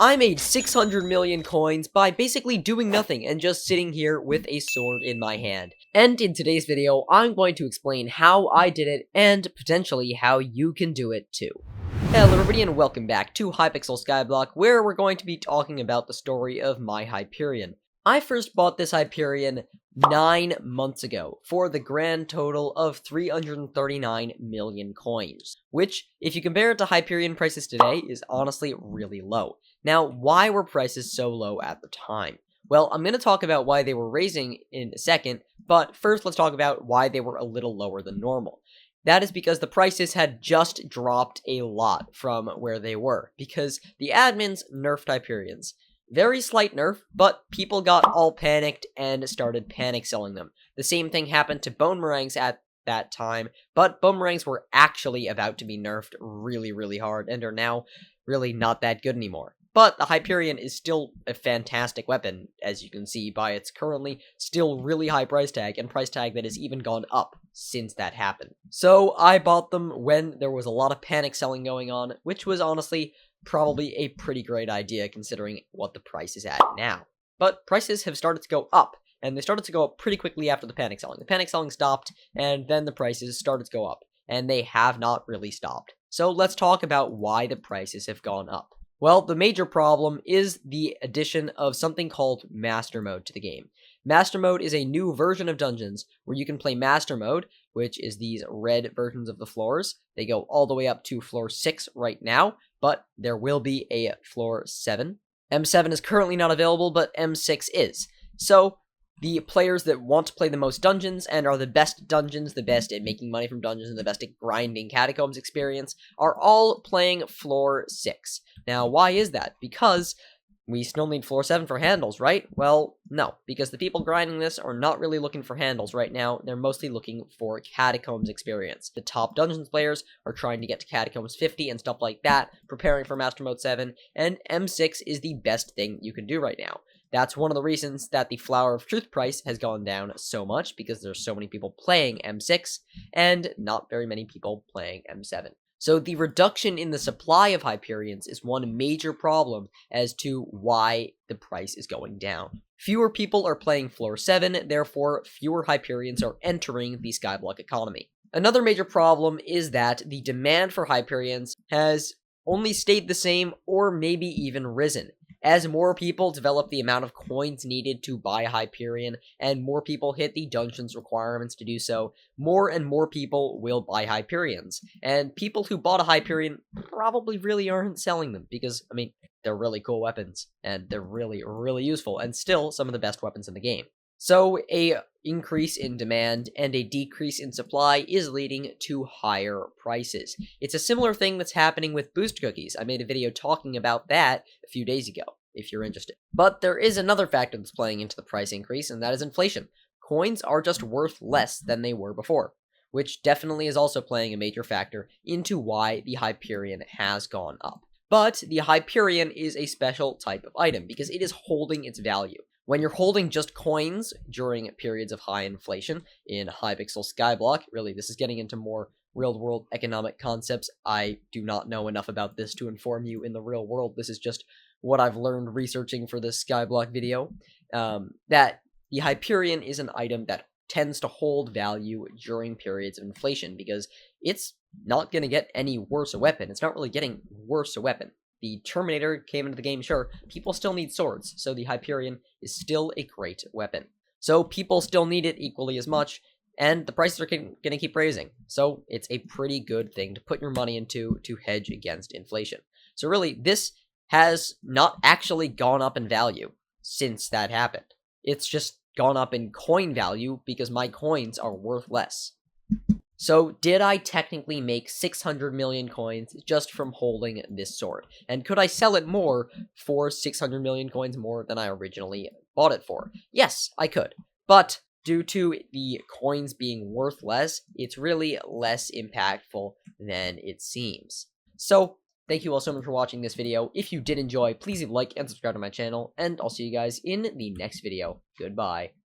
I made 600 million coins by basically doing nothing and just sitting here with a sword in my hand. And in today's video, I'm going to explain how I did it and potentially how you can do it too. Hello everybody and welcome back to Hypixel Skyblock, where we're going to be talking about the story of my Hyperion. I first bought this Hyperion 9 months ago for the grand total of 339 million coins, which, if you compare it to Hyperion prices today, is honestly really low. Now, why were prices so low at the time? Well, I'm going to talk about why they were raising in a second, but first let's talk about why they were a little lower than normal. That is because the prices had just dropped a lot from where they were, because the admins nerfed Hyperions. Very slight nerf, but people got all panicked and started panic selling them. The same thing happened to Boomerangs at that time, but Boomerangs were actually about to be nerfed really hard and are now really not that good anymore. But the Hyperion is still a fantastic weapon, as you can see by its currently still really high price tag, and price tag that has even gone up since that happened. So I bought them when there was a lot of panic selling going on, which was honestly probably a pretty great idea considering what the price is at now. But prices have started to go up, and they started to go up pretty quickly after the panic selling. The panic selling stopped, and then the prices started to go up, and they have not really stopped. So let's talk about why the prices have gone up. Well, the major problem is the addition of something called Master Mode to the game. Master Mode is a new version of Dungeons where you can play Master Mode, which is these red versions of the floors. They go all the way up to floor 6 right now, but there will be a floor 7. M7 is currently not available, but M6 is. So, the players that want to play the most dungeons and are the best dungeons, the best at making money from dungeons, and the best at grinding catacombs experience are all playing floor 6. Now, why is that? Because we still need floor 7 for handles, right? Well, no, because the people grinding this are not really looking for handles right now. They're mostly looking for catacombs experience. The top dungeons players are trying to get to catacombs 50 and stuff like that, preparing for Master Mode 7, and M6 is the best thing you can do right now. That's one of the reasons that the Flower of Truth price has gone down so much, because there's so many people playing M6, and not very many people playing M7. So the reduction in the supply of Hyperions is one major problem as to why the price is going down. Fewer people are playing floor 7, therefore fewer Hyperions are entering the Skyblock economy. Another major problem is that the demand for Hyperions has only stayed the same or maybe even risen. As more people develop the amount of coins needed to buy Hyperion, and more people hit the dungeon's requirements to do so, more and more people will buy Hyperions. And people who bought a Hyperion probably really aren't selling them, because, I mean, they're really cool weapons, and they're really useful, and still some of the best weapons in the game. So, a increase in demand and a decrease in supply is leading to higher prices. It's a similar thing that's happening with boost cookies. I made a video talking about that a few days ago, if you're interested. But there is another factor that's playing into the price increase, and that is inflation. Coins are just worth less than they were before, which definitely is also playing a major factor into why the Hyperion has gone up. But the Hyperion is a special type of item, because it is holding its value. When you're holding just coins during periods of high inflation in Hypixel Skyblock, really this is getting into more real-world economic concepts. I do not know enough about this to inform you in the real world. This is just what I've learned researching for this Skyblock video, that the Hyperion is an item that tends to hold value during periods of inflation, because it's not going to get any worse a weapon. It's not really getting worse a weapon. The Terminator came into the game, sure, people still need swords, so the Hyperion is still a great weapon. So people still need it equally as much, and the prices are going to keep raising. So it's a pretty good thing to put your money into to hedge against inflation. So really, this has not actually gone up in value since that happened. It's just gone up in coin value because my coins are worth less. So, did I technically make 600 million coins just from holding this sword? And could I sell it more for 600 million coins more than I originally bought it for? Yes, I could. But due to the coins being worth less, it's really less impactful than it seems. So, thank you all so much for watching this video. If you did enjoy, please leave a like and subscribe to my channel, and I'll see you guys in the next video. Goodbye.